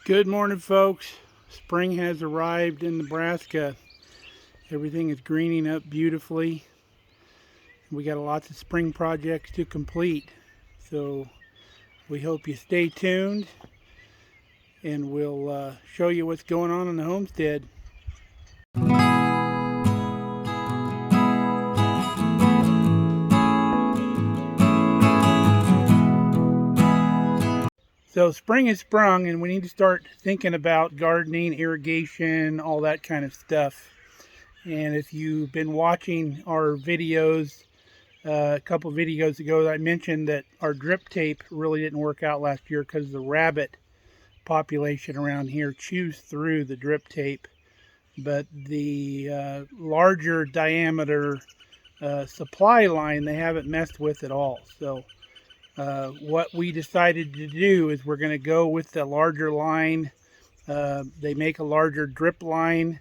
Good morning, folks. Spring has arrived in Nebraska. Everything is greening up beautifully. We got lots of spring projects to complete. So we hope you stay tuned and we'll show you what's going on in the homestead. So spring has sprung and we need to start thinking about gardening, irrigation, all that kind of stuff. And if you've been watching our videos, a couple videos ago, I mentioned that our drip tape really didn't work out last year because the rabbit population around here chews through the drip tape. But the larger diameter supply line, they haven't messed with at all. So what we decided to do is we're going to go with the larger line. They make a larger drip line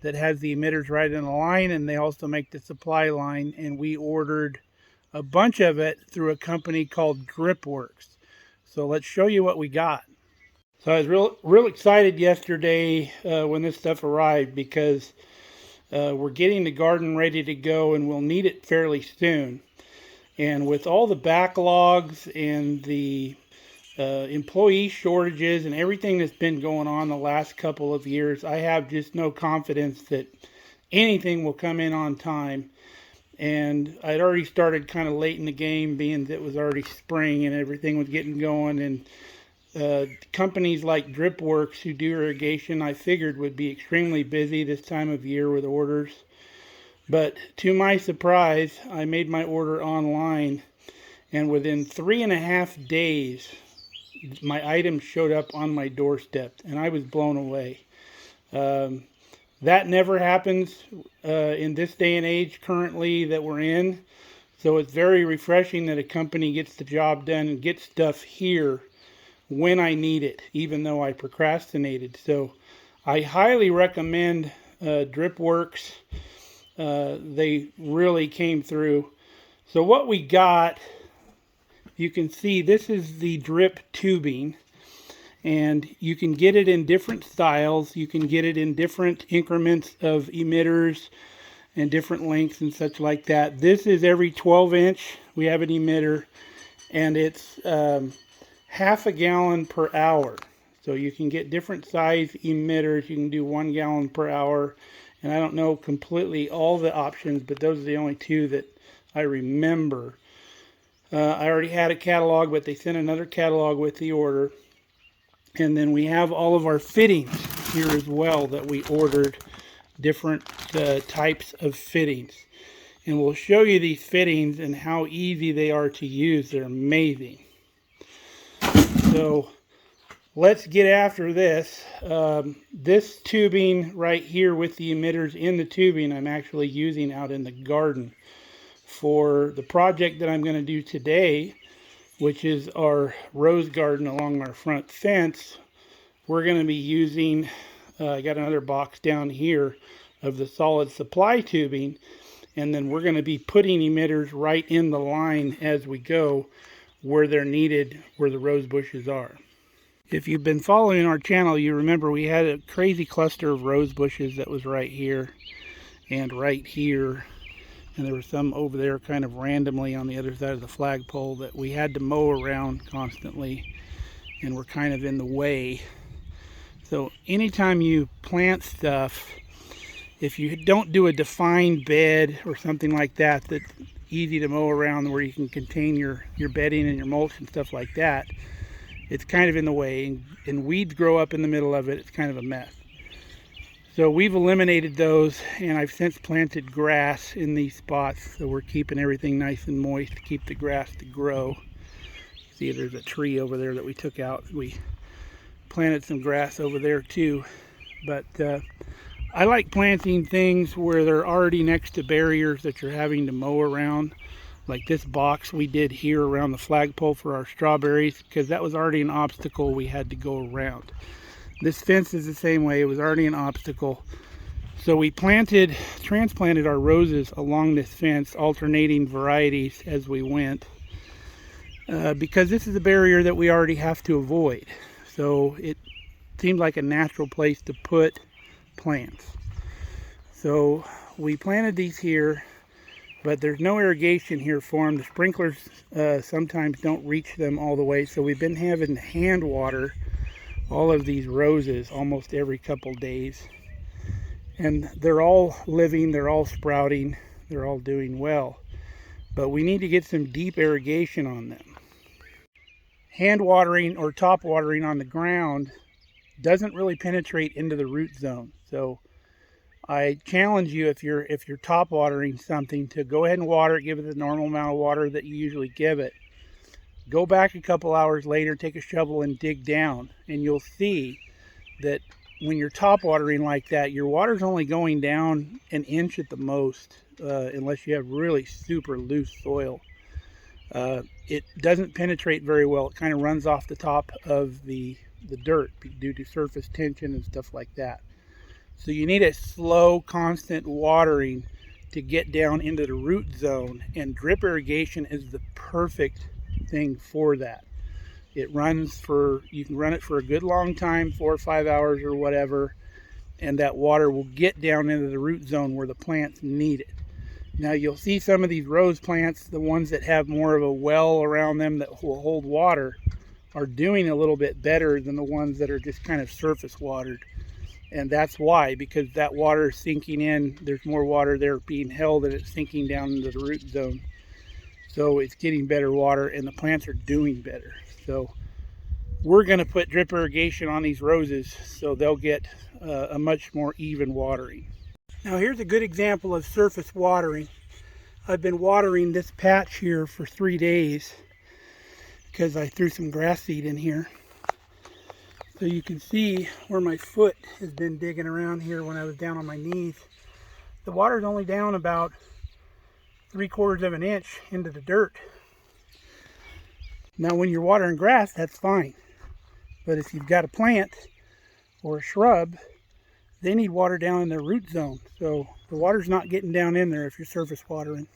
that has the emitters right in the line, and they also make the supply line, and we ordered a bunch of it through a company called DripWorks. So let's show you what we got. So I was real excited yesterday when this stuff arrived because we're getting the garden ready to go and we'll need it fairly soon. And with all the backlogs and the employee shortages and everything that's been going on the last couple of years, I have just no confidence that anything will come in on time. And I'd already started kind of late in the game, being that it was already spring and everything was getting going. And companies like DripWorks, who do irrigation, I figured would be extremely busy this time of year with orders. But to my surprise, I made my order online, and within 3.5 days, my items showed up on my doorstep, and I was blown away. That never happens in this day and age currently that we're in. So it's very refreshing that a company gets the job done and gets stuff here when I need it, even though I procrastinated. So I highly recommend DripWorks. They really came through. So what we got, you can see this is the drip tubing, and you can get it in different styles. You can get it in different increments of emitters and different lengths and such like that. This is every 12-inch. We have an emitter, and it's half a gallon per hour. So you can get different size emitters. You can do 1 gallon per hour. And I don't know completely all the options, but those are the only two that I remember. I already had a catalog, but they sent another catalog with the order. And then we have all of our fittings here as well that we ordered, different types of fittings. And we'll show you these fittings and how easy they are to use. They're amazing. So let's get after this. This tubing right here with the emitters in the tubing, I'm actually using out in the garden for the project that I'm going to do today, which is our rose garden along our front fence. We're going to be using, I got another box down here of the solid supply tubing, and then we're going to be putting emitters right in the line as we go where they're needed, where the rose bushes are. If you've been following our channel, you remember we had a crazy cluster of rose bushes that was right here and right here. And there was some over there kind of randomly on the other side of the flagpole that we had to mow around constantly, and we're kind of in the way. So anytime you plant stuff, if you don't do a defined bed or something like that that's easy to mow around where you can contain your bedding and your mulch and stuff like that, it's kind of in the way, and weeds grow up in the middle of it. It's kind of a mess. So we've eliminated those, and I've since planted grass in these spots, so we're keeping everything nice and moist to keep the grass to grow. See, there's a tree over there that we took out. We planted some grass over there too. But I like planting things where they're already next to barriers that you're having to mow around. Like this box we did here around the flagpole for our strawberries, because that was already an obstacle we had to go around. This fence is the same way. It was already an obstacle. So we transplanted our roses along this fence, alternating varieties as we went, because this is a barrier that we already have to avoid. So it seemed like a natural place to put plants. So we planted these here, but there's no irrigation here for them. The sprinklers sometimes don't reach them all the way, so we've been having to hand water all of these roses almost every couple days. And they're all living, they're all sprouting, they're all doing well. But we need to get some deep irrigation on them. Hand watering or top watering on the ground doesn't really penetrate into the root zone. So I challenge you, if you're top watering something, to go ahead and water it, give it the normal amount of water that you usually give it. Go back a couple hours later, take a shovel and dig down, and you'll see that when you're top watering like that, your water's only going down an inch at the most, unless you have really super loose soil. It doesn't penetrate very well. It kind of runs off the top of the dirt due to surface tension and stuff like that. So you need a slow, constant watering to get down into the root zone, and drip irrigation is the perfect thing for that. It runs for, you can run it for a good long time, 4 or 5 hours or whatever, and that water will get down into the root zone where the plants need it. Now you'll see some of these rose plants, the ones that have more of a well around them that will hold water, are doing a little bit better than the ones that are just kind of surface watered. And that's why, because that water is sinking in, there's more water there being held, and it's sinking down into the root zone. So it's getting better water and the plants are doing better. So we're going to put drip irrigation on these roses so they'll get a much more even watering. Now here's a good example of surface watering. I've been watering this patch here for 3 days because I threw some grass seed in here. So you can see where my foot has been digging around here when I was down on my knees. The water's only down about 3/4 of an inch into the dirt. Now when you're watering grass, that's fine. But if you've got a plant or a shrub, they need water down in their root zone. So the water's not getting down in there if you're surface watering.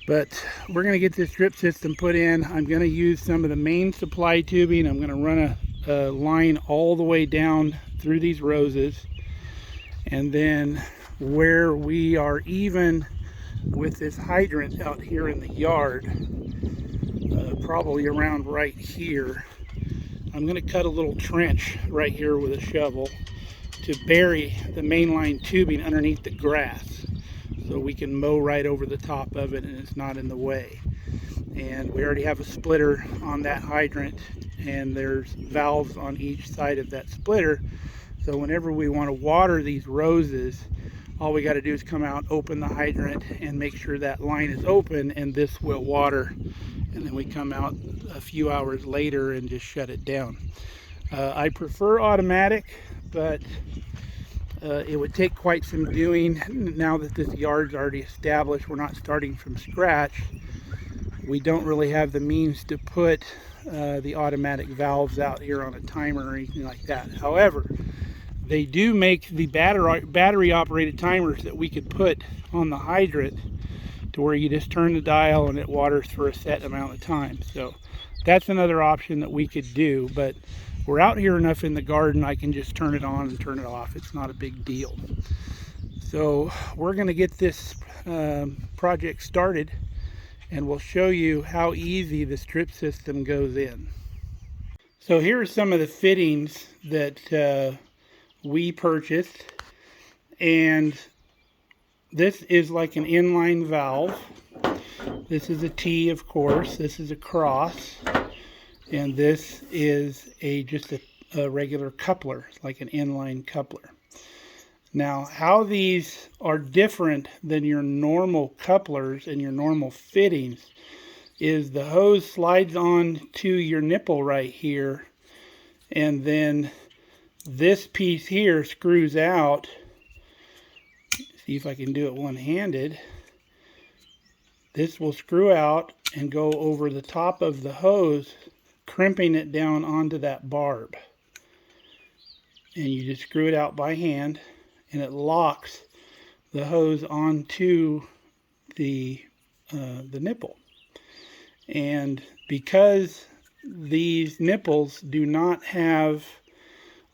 But we're going to get this drip system put in. I'm going to use some of the main supply tubing. I'm going to run a line all the way down through these roses. And then where we are even with this hydrant out here in the yard, probably around right here, I'm going to cut a little trench right here with a shovel to bury the mainline tubing underneath the grass, so we can mow right over the top of it and it's not in the way. And we already have a splitter on that hydrant, and there's valves on each side of that splitter. So whenever we want to water these roses, all we got to do is come out, open the hydrant, and make sure that line is open, and this will water. And then we come out a few hours later and just shut it down. I prefer automatic, but it would take quite some doing. Now that this yard's already established, we're not starting from scratch. We don't really have the means to put the automatic valves out here on a timer or anything like that. However, they do make the battery operated timers that we could put on the hydrant, to where you just turn the dial and it waters for a set amount of time. So that's another option that we could do, but we're out here enough in the garden, I can just turn it on and turn it off. It's not a big deal. So we're going to get this project started, and we'll show you how easy the drip system goes in. So here are some of the fittings that we purchased, and this is like an inline valve. This is a T, of course. This is a cross, and this is just a regular coupler, like an inline coupler. Now, how these are different than your normal couplers and your normal fittings is the hose slides on to your nipple right here, and then this piece here screws out. See if I can do it one-handed. This will screw out and go over the top of the hose, crimping it down onto that barb. And you just screw it out by hand, and it locks the hose onto the nipple. And because these nipples do not have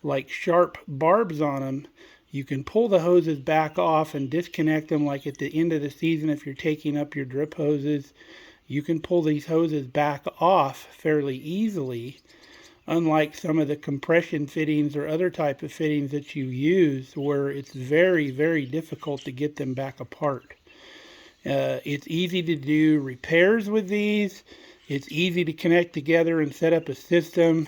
like sharp barbs on them, you can pull the hoses back off and disconnect them. Like at the end of the season, if you're taking up your drip hoses, you can pull these hoses back off fairly easily, unlike some of the compression fittings or other type of fittings that you use where it's very, very difficult to get them back apart. It's easy to do repairs with these. It's easy to connect together and set up a system.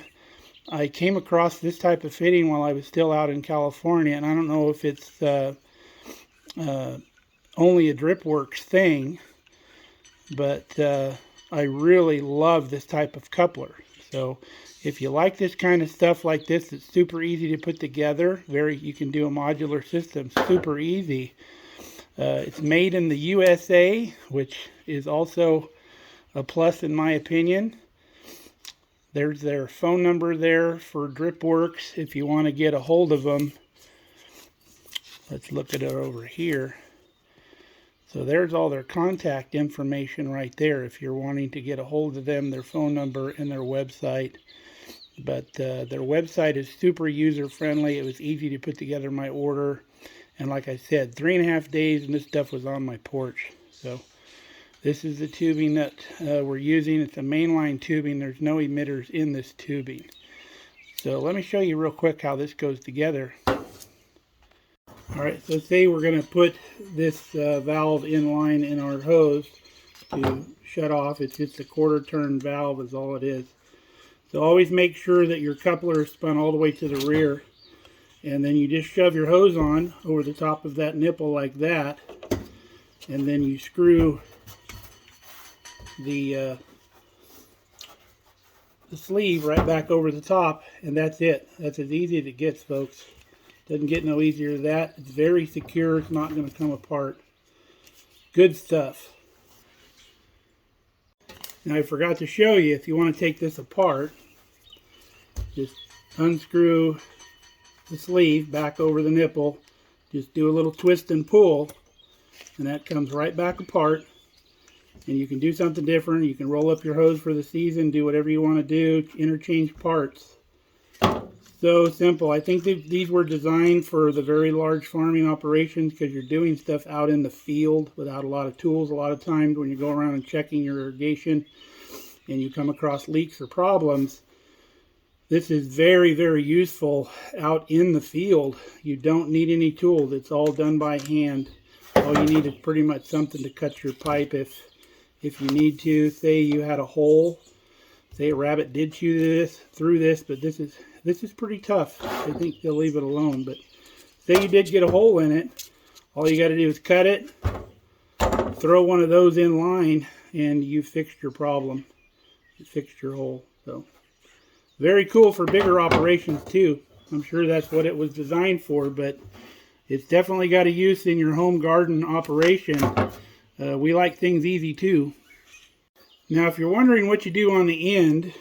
I came across this type of fitting while I was still out in California, and I don't know if it's only a DripWorks thing, but I really love this type of coupler. So if you like this kind of stuff like this, it's super easy to put together. You can do a modular system, super easy. It's made in the USA, which is also a plus in my opinion. There's their phone number there for DripWorks if you want to get a hold of them. Let's look at it over here. So there's all their contact information right there if you're wanting to get a hold of them, their phone number and their website. But their website is super user-friendly. It was easy to put together my order. And like I said, 3.5 days and this stuff was on my porch. So this is the tubing that we're using. It's a mainline tubing. There's no emitters in this tubing. So let me show you real quick how this goes together. Alright, so say we're going to put this valve in line in our hose to shut off. It's just a 1/4 turn valve is all it is. So always make sure that your coupler is spun all the way to the rear. And then you just shove your hose on over the top of that nipple like that. And then you screw the sleeve right back over the top, and that's it. That's as easy as it gets, folks. Doesn't get no easier than that. It's very secure. It's not going to come apart. Good stuff. Now I forgot to show you, if you want to take this apart, just unscrew the sleeve back over the nipple. Just do a little twist and pull, and that comes right back apart. And you can do something different. You can roll up your hose for the season, do whatever you want to do, interchange parts. So simple. I think these were designed for the very large farming operations because you're doing stuff out in the field without a lot of tools. A lot of times when you go around and checking your irrigation and you come across leaks or problems, this is very, very useful out in the field. You don't need any tools. It's all done by hand. All you need is pretty much something to cut your pipe if you need to. Say you had a hole, say a rabbit did chew through this, but this is pretty tough. I think they'll leave it alone. But say you did get a hole in it, all you got to do is cut it, throw one of those in line, and you fixed your problem. You fixed your hole. So very cool for bigger operations too. I'm sure that's what it was designed for, but it's definitely got a use in your home garden operation. We like things easy too. Now if you're wondering what you do on the end,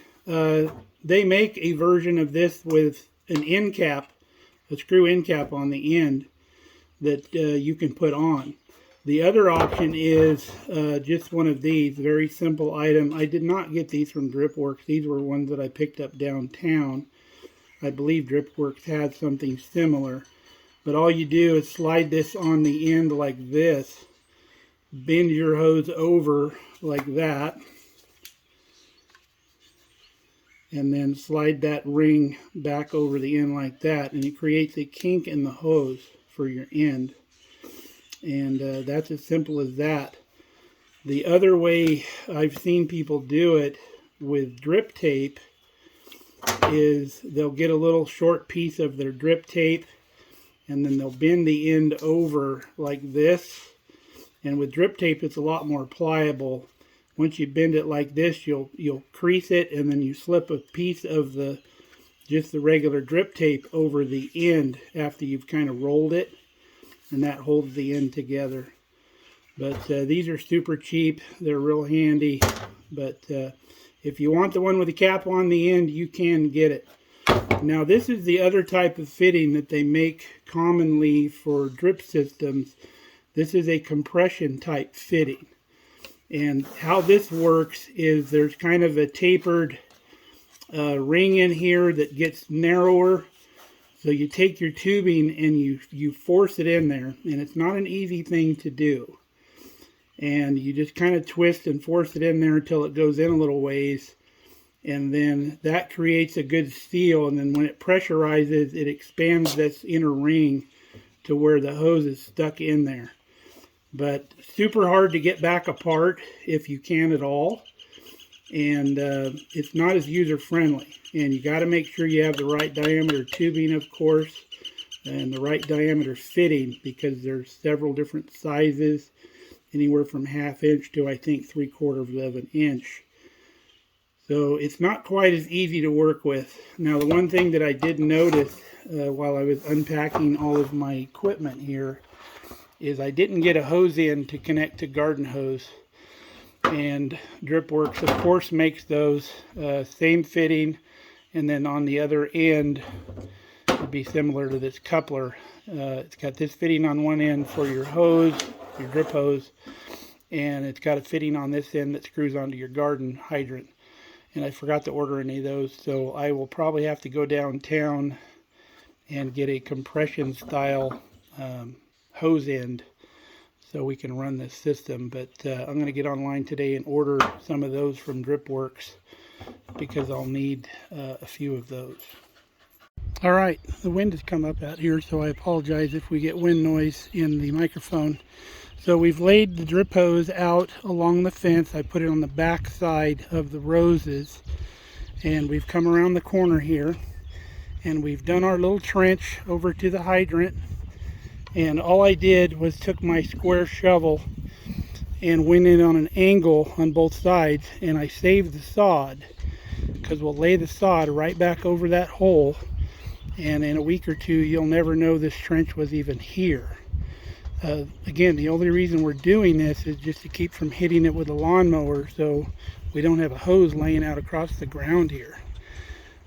they make a version of this with an end cap, a screw end cap on the end that you can put on. The other option is just one of these, very simple item. I did not get these from DripWorks. These were ones that I picked up downtown. I believe DripWorks had something similar. But all you do is slide this on the end like this. Bend your hose over like that. And then slide that ring back over the end like that. And it creates a kink in the hose for your end. And that's as simple as that. The other way I've seen people do it with drip tape is they'll get a little short piece of their drip tape and then they'll bend the end over like this. And with drip tape it's a lot more pliable. Once you bend it like this, you'll crease it, and then you slip a piece of just the regular drip tape over the end after you've kind of rolled it. And that holds the end together. But these are super cheap. They're real handy. But if you want the one with the cap on the end, you can get it. Now this is the other type of fitting that they make commonly for drip systems. This is a compression type fitting. And how this works is there's kind of a tapered ring in here that gets narrower So you take your tubing and you force it in there, and it's not an easy thing to do. And you just kind of twist and force it in there until it goes in a little ways, and then that creates a good seal, and then when it pressurizes, it expands this inner ring to where the hose is stuck in there. But super hard to get back apart if you can at all, and it's not as user friendly. And you got to make sure you have the right diameter tubing, of course, and the right diameter fitting, because there's several different sizes, anywhere from 1/2 inch to I think 3/4 of an inch. So it's not quite as easy to work with. Now, the one thing that I did notice while I was unpacking all of my equipment here is I didn't get a hose in to connect to garden hose. And DripWorks, of course, makes those same fitting, and then on the other end would be similar to this coupler. It's got this fitting on one end for your hose, your drip hose, and it's got a fitting on this end that screws onto your garden hydrant. And I forgot to order any of those, so I will probably have to go downtown and get a compression style hose end so we can run this system. But I'm going to get online today and order some of those from DripWorks, because I'll need a few of those. All right, the wind has come up out here, so I apologize if we get wind noise in the microphone. So we've laid the drip hose out along the fence. I put it on the back side of the roses, and we've come around the corner here, and we've done our little trench over to the hydrant. And all I did was took my square shovel and went in on an angle on both sides, and I saved the sod, because we'll lay the sod right back over that hole, and in a week or two you'll never know this trench was even here. Again, the only reason we're doing this is just to keep from hitting it with a lawnmower, so we don't have a hose laying out across the ground here.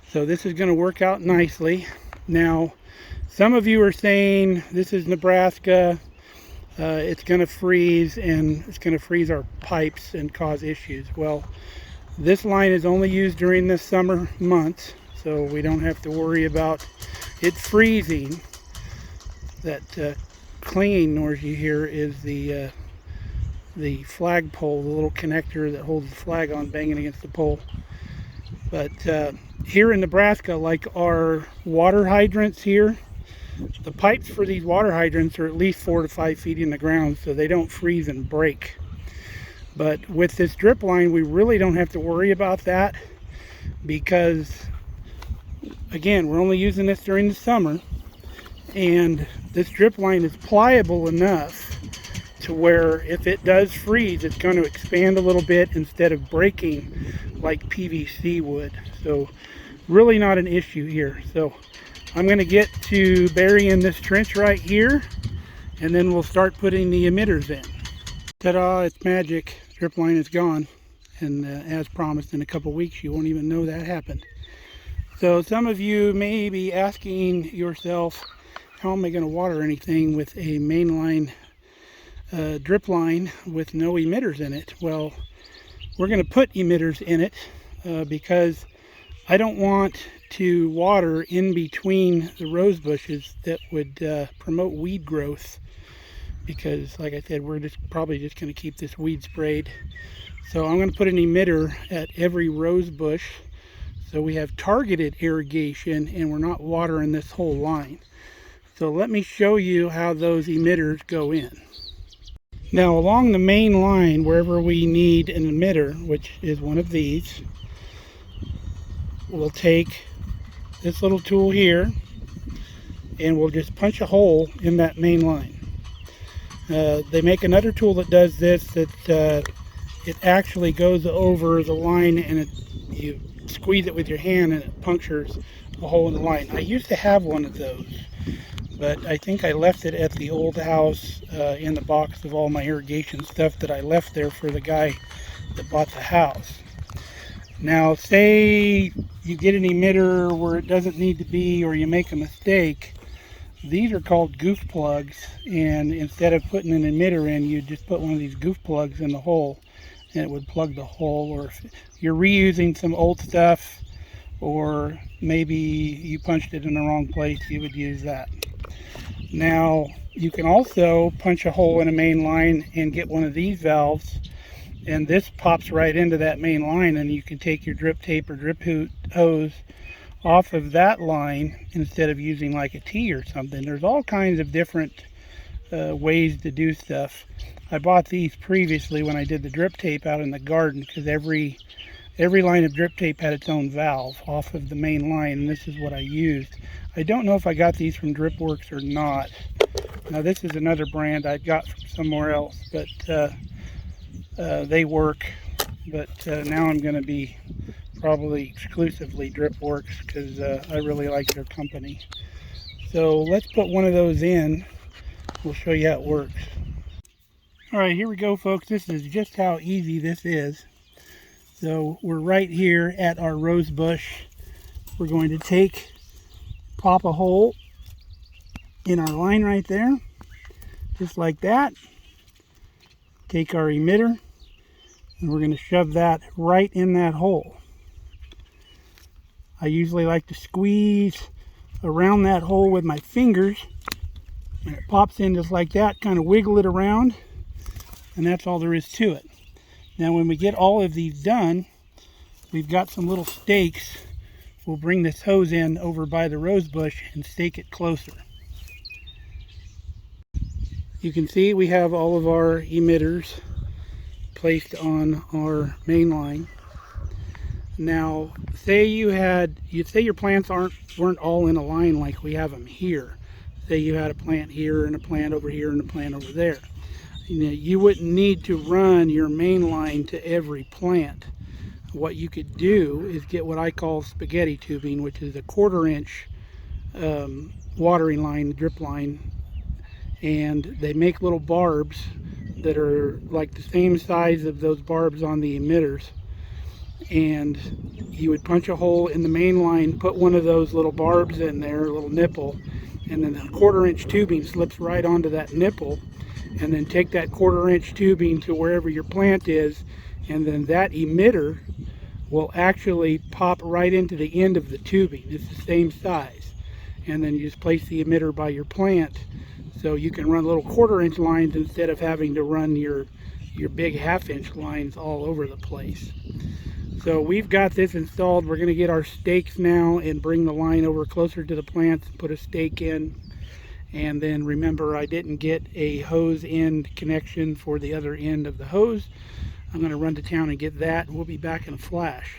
So this is going to work out nicely. Now, some of you are saying this is Nebraska, it's going to freeze, and it's going to freeze our pipes and cause issues. Well, this line is only used during the summer months, so we don't have to worry about it freezing. That clinging noise you hear is the flagpole, the little connector that holds the flag on banging against the pole. But here in Nebraska, like our water hydrants here, the pipes for these water hydrants are at least 4 to 5 feet in the ground, so they don't freeze and break. But with this drip line, we really don't have to worry about that, because again, we're only using this during the summer, and this drip line is pliable enough to where if it does freeze, it's going to expand a little bit instead of breaking like PVC would. So really not an issue here. So I'm going to get to burying this trench right here, and then we'll start putting the emitters in. Ta-da, it's magic. Drip line is gone, and as promised, in a couple weeks you won't even know that happened. So some of you may be asking yourself, how am I going to water anything with a mainline drip line with no emitters in it? Well, we're going to put emitters in it because I don't want to water in between the rose bushes that would promote weed growth, because like I said, we're probably just going to keep this weed sprayed. So I'm going to put an emitter at every rose bush, so we have targeted irrigation and we're not watering this whole line. So let me show you how those emitters go in. Now, along the main line, wherever we need an emitter, which is one of these, we'll take this little tool here and we'll just punch a hole in that main line. They make another tool that does this, that it actually goes over the line, and you squeeze it with your hand and it punctures a hole in the line. I used to have one of those, but I think I left it at the old house in the box of all my irrigation stuff that I left there for the guy that bought the house. Now, say you get an emitter where it doesn't need to be, or you make a mistake. These are called goof plugs, and instead of putting an emitter in, you just put one of these goof plugs in the hole, and it would plug the hole. Or if you're reusing some old stuff, or maybe you punched it in the wrong place, you would use that. Now, you can also punch a hole in a main line and get one of these valves, and this pops right into that main line, and you can take your drip tape or drip hose off of that line instead of using like a T or something. There's all kinds of different ways to do stuff. I bought these previously when I did the drip tape out in the garden, because every line of drip tape had its own valve off of the main line, and this is what I used. I don't know if I got these from Dripworks or not. Now this is another brand I got from somewhere else, but they work. But now I'm going to be probably exclusively Dripworks, because I really like their company. So let's put one of those in. We'll show you how it works. Alright, here we go, folks. This is just how easy this is. So we're right here at our rose bush. We're going to pop a hole in our line right there, just like that. Take our emitter, and we're going to shove that right in that hole. I usually like to squeeze around that hole with my fingers, and it pops in just like that. Kind of wiggle it around, and that's all there is to it. Now when we get all of these done, we've got some little stakes. We'll bring this hose in over by the rose bush and stake it closer. You can see we have all of our emitters placed on our main line. Now, say your plants weren't all in a line like we have them here. Say you had a plant here and a plant over here and a plant over there. You wouldn't need to run your main line to every plant. What you could do is get what I call spaghetti tubing, which is a 1/4 inch watering line, drip line, and they make little barbs that are like the same size of those barbs on the emitters. And you would punch a hole in the main line, put one of those little barbs in there, a little nipple, and then the 1/4 inch tubing slips right onto that nipple, and then take that 1/4 inch tubing to wherever your plant is, and then that emitter will actually pop right into the end of the tubing. It's the same size, and then you just place the emitter by your plant, so you can run little 1/4 inch lines instead of having to run your big 1/2 inch lines all over the place. So we've got this installed. We're going to get our stakes now and bring the line over closer to the plants and put a stake in. And then remember, I didn't get a hose end connection for the other end of the hose. I'm going to run to town and get that, and we'll be back in a flash.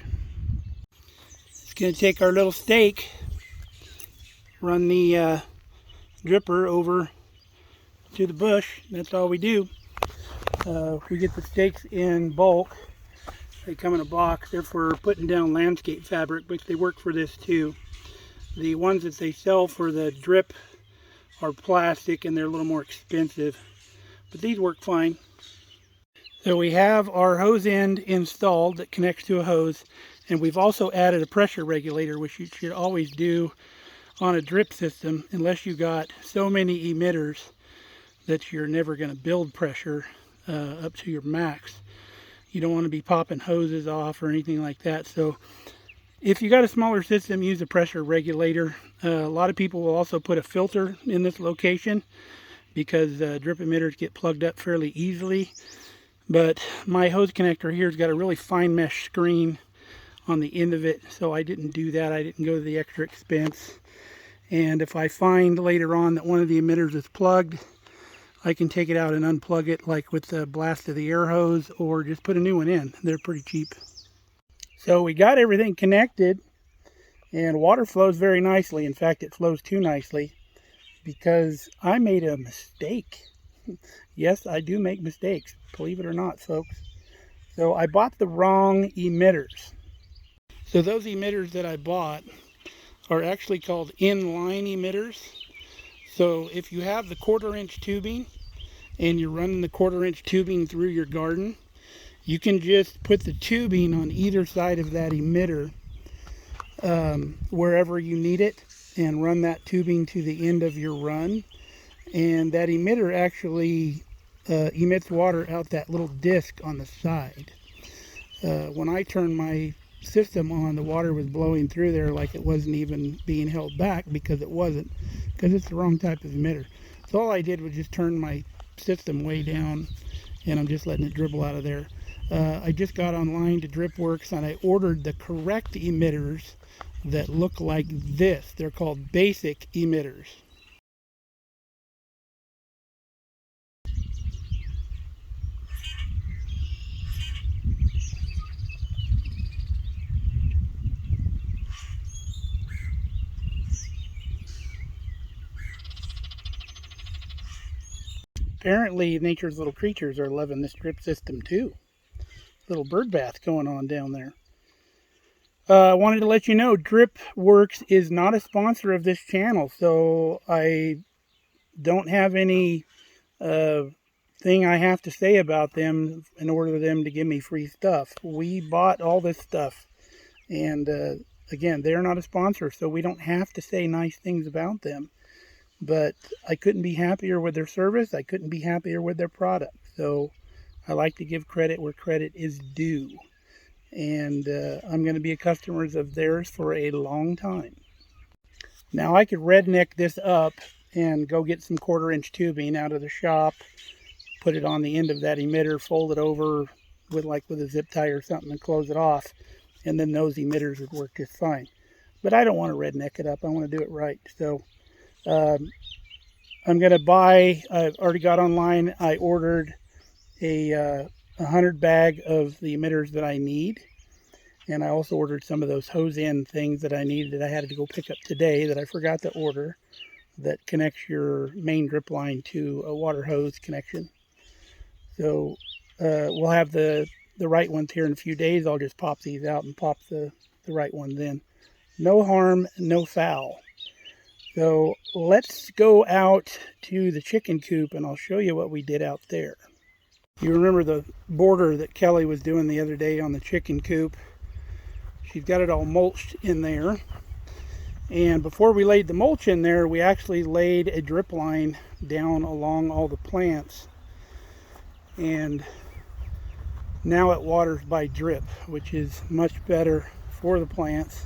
It's going to take our little stake, run the dripper over to the bush. That's all we do. We get the stakes in bulk. They come in a box. They're for putting down landscape fabric, but they work for this too. The ones that they sell for the drip are plastic, and they're a little more expensive, but these work fine. So we have our hose end installed that connects to a hose, and we've also added a pressure regulator, which you should always do on a drip system, unless you got so many emitters that you're never going to build pressure up to your max. You don't want to be popping hoses off or anything like that. So if you got a smaller system, use a pressure regulator. A lot of people will also put a filter in this location, because drip emitters get plugged up fairly easily. But my hose connector here has got a really fine mesh screen on the end of it, so I didn't do that. I didn't go to the extra expense. And if I find later on that one of the emitters is plugged, I can take it out and unplug it, like with the blast of the air hose, or just put a new one in. They're pretty cheap. So we got everything connected, and water flows very nicely. In fact, it flows too nicely, because I made a mistake. Yes, I do make mistakes, believe it or not, folks. So I bought the wrong emitters. So those emitters that I bought are actually called inline emitters. So if you have the 1/4 inch tubing and you're running the 1/4 inch tubing through your garden, you can just put the tubing on either side of that emitter wherever you need it, and run that tubing to the end of your run. And that emitter actually emits water out that little disc on the side. When I turn my system on, the water was blowing through there like it wasn't even being held back, because it wasn't, because it's the wrong type of emitter. So all I did was just turn my system way down, and I'm just letting it dribble out of there. I just got online to DripWorks, and I ordered the correct emitters that look like this. They're called basic emitters. Apparently nature's little creatures are loving this drip system too. Little bird bath going on down there. I wanted to let you know DripWorks is not a sponsor of this channel, so I don't have any thing I have to say about them in order for them to give me free stuff. We bought all this stuff, and again, they're not a sponsor, so we don't have to say nice things about them. But I couldn't be happier with their service. I couldn't be happier with their product. So I like to give credit where credit is due. And I'm going to be a customer of theirs for a long time. Now I could redneck this up and go get some 1/4-inch tubing out of the shop, put it on the end of that emitter, fold it over with a zip tie or something, and close it off, and then those emitters would work just fine. But I don't want to redneck it up. I want to do it right. So I'm going to buy, I've already got online, I ordered a 100 bag of the emitters that I need. And I also ordered some of those hose end things that I needed that I had to go pick up today that I forgot to order, that connects your main drip line to a water hose connection. So we'll have the right ones here in a few days. I'll just pop these out and pop the right ones in. No harm, no foul. So let's go out to the chicken coop and I'll show you what we did out there. You remember the border that Kelly was doing the other day on the chicken coop? She's got it all mulched in there. And before we laid the mulch in there, we actually laid a drip line down along all the plants. And now it waters by drip, which is much better for the plants.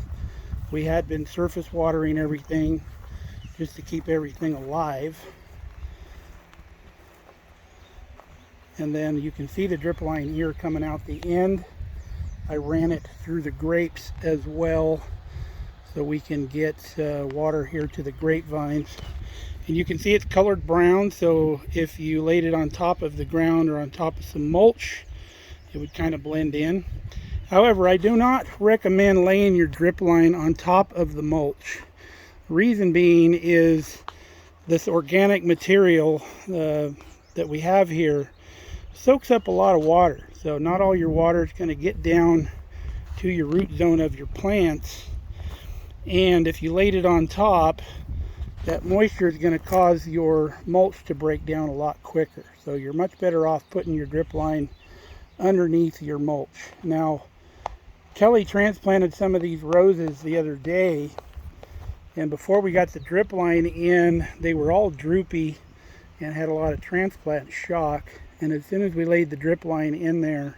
We had been surface watering everything just to keep everything alive. And then you can see the drip line here coming out the end. I ran it through the grapes as well, so we can get water here to the grapevines. And you can see it's colored brown, so if you laid it on top of the ground or on top of some mulch, it would kind of blend in. However, I do not recommend laying your drip line on top of the mulch. Reason being is this organic material that we have here soaks up a lot of water. So not all your water is going to get down to your root zone of your plants. And if you laid it on top, that moisture is going to cause your mulch to break down a lot quicker. So you're much better off putting your drip line underneath your mulch. Now, Kelly transplanted some of these roses the other day, and before we got the drip line in, they were all droopy and had a lot of transplant shock. And as soon as we laid the drip line in there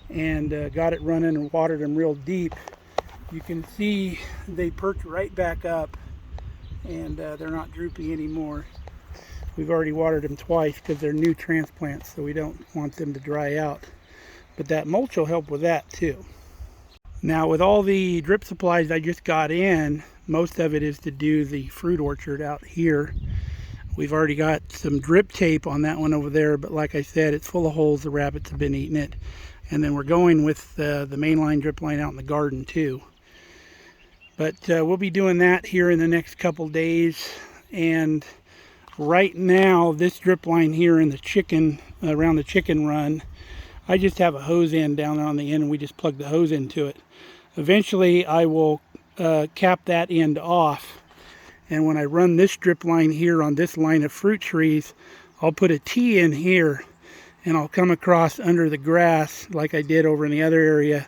and got it running and watered them real deep, you can see they perked right back up, and they're not droopy anymore. We've already watered them twice because they're new transplants, so we don't want them to dry out. But that mulch will help with that too. Now, with all the drip supplies I just got in, most of it is to do the fruit orchard out here. We've already got some drip tape on that one over there, but like I said, it's full of holes. The rabbits have been eating it. And then we're going with the mainline drip line out in the garden too. But we'll be doing that here in the next couple days. And right now, this drip line here in the chicken, around the chicken run, I just have a hose end down there on the end, and we just plug the hose into it. Eventually, I will cap that end off. And when I run this drip line here on this line of fruit trees, I'll put a T in here, and I'll come across under the grass like I did over in the other area,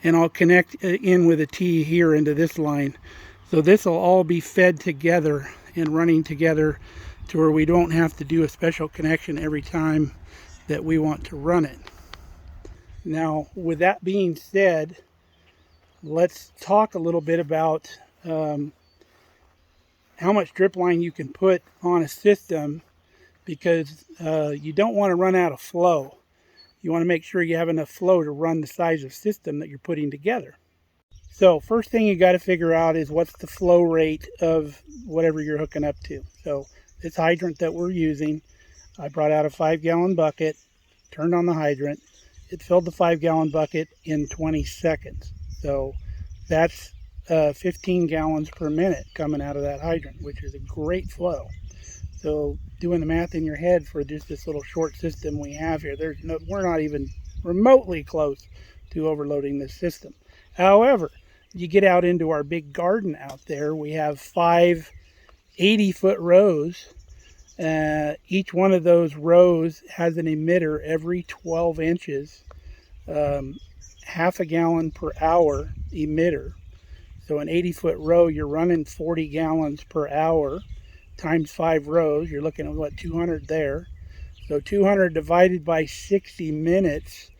and I'll connect in with a T here into this line. So this will all be fed together and running together to where we don't have to do a special connection every time that we want to run it. Now, with that being said, let's talk a little bit about how much drip line you can put on a system, because you don't want to run out of flow. You want to make sure you have enough flow to run the size of system that you're putting together. So first thing you got to figure out is what's the flow rate of whatever you're hooking up to. So this hydrant that we're using, I brought out a 5-gallon bucket, turned on the hydrant. It filled the 5-gallon bucket in 20 seconds. So that's 15 gallons per minute coming out of that hydrant, which is a great flow. So doing the math in your head for just this little short system we have here, we're not even remotely close to overloading this system. However, you get out into our big garden out there, we have 5 80-foot rows. Each one of those rows has an emitter every 12 inches, half a gallon per hour emitter. So an 80-foot row, you're running 40 gallons per hour times 5 rows. You're looking at what, 200 there. So 200 divided by 60 minutes,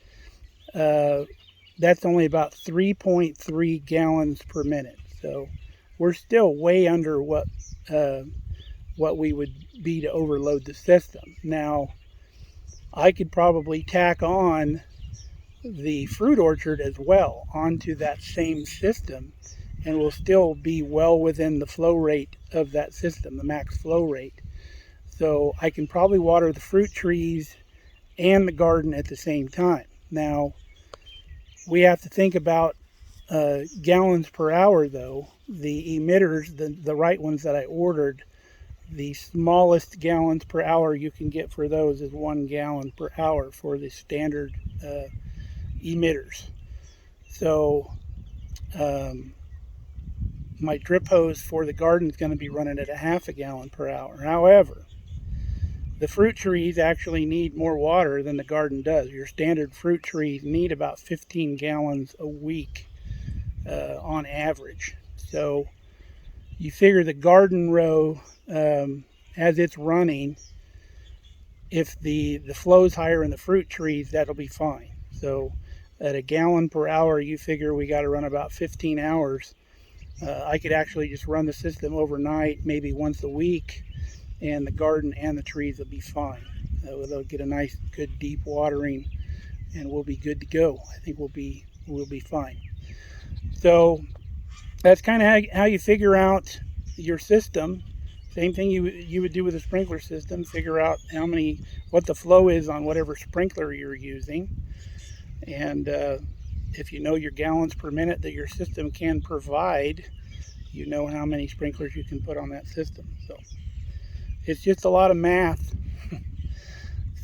that's only about 3.3 gallons per minute. So we're still way under what we would be to overload the system. Now, I could probably tack on the fruit orchard as well onto that same system, and we'll still be well within the flow rate of that system, the max flow rate. So I can probably water the fruit trees and the garden at the same time. Now, we have to think about gallons per hour though. The emitters, the right ones that I ordered, the smallest gallons per hour you can get for those is 1 gallon per hour for the standard emitters. So my drip hose for the garden is going to be running at a half a gallon per hour. However, the fruit trees actually need more water than the garden does. Your standard fruit trees need about 15 gallons a week on average. So you figure the garden row, as it's running, if the flow's higher in the fruit trees, that'll be fine. So at a gallon per hour, you figure we got to run about 15 hours. I could actually just run the system overnight, maybe once a week, and the garden and the trees will be fine. They'll get a nice, good, deep watering, and we'll be good to go. I think we'll be fine. So that's kind of how you figure out your system. Same thing you would do with a sprinkler system. Figure out what the flow is on whatever sprinkler you're using, and if you know your gallons per minute that your system can provide, you know how many sprinklers you can put on that system. So it's just a lot of math.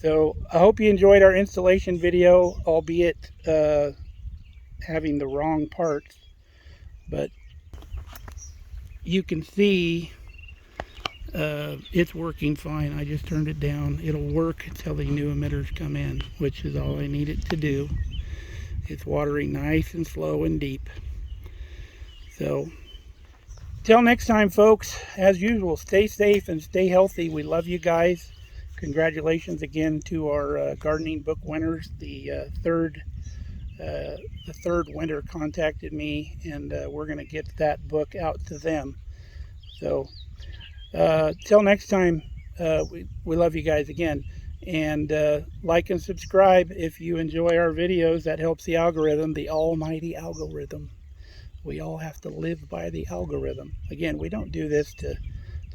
So I hope you enjoyed our installation video, albeit having the wrong parts, but you can see it's working fine. I just turned it down. It'll work until the new emitters come in, which is all I need it to do. It's watering nice and slow and deep. So till next time, folks, as usual, stay safe and stay healthy. We love you guys. Congratulations again to our gardening book winners. The third winner contacted me, and we're going to get that book out to them. So till next time, we love you guys again. And like and subscribe if you enjoy our videos. That helps the algorithm, the almighty algorithm. We all have to live by the algorithm. Again, we don't do this to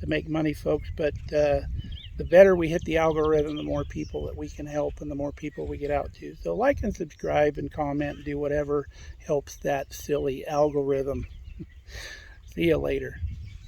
make money, folks, but the better we hit the algorithm, the more people that we can help and the more people we get out to. So like and subscribe and comment and do whatever helps that silly algorithm. See you later.